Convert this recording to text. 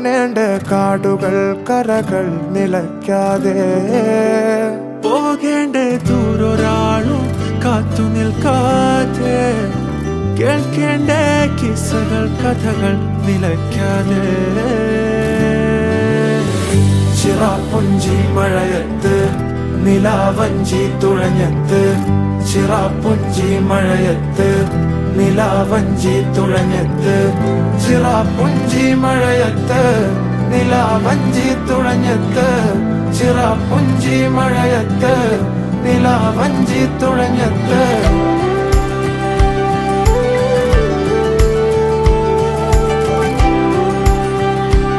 കാണേണ്ട കാടുകൾ കരകൾ നിലയ്ക്കാതെ പോകേണ്ട ദൂരൊരാളും കാത്തു നിൽക്കാതെ കേൾക്കേണ്ട കിസ്സകൾ കഥകൾ നിലയ്ക്കാതെ ചിറാപ്പുഞ്ചി മഴയത്ത് നിലാവഞ്ചി തുഴഞ്ഞത്ത് ചിറാപ്പുഞ്ചി മഴയത്ത് നിലാവഞ്ചി തുഴഞ്ഞത്ത് ചിറാപ്പുഞ്ചി മഴയത്ത് നിലാവഞ്ചി തുഴഞ്ഞത്ത് ചിറാപ്പുഞ്ചി മഴയത്ത് നിലാവഞ്ചി തുഴഞ്ഞത്ത്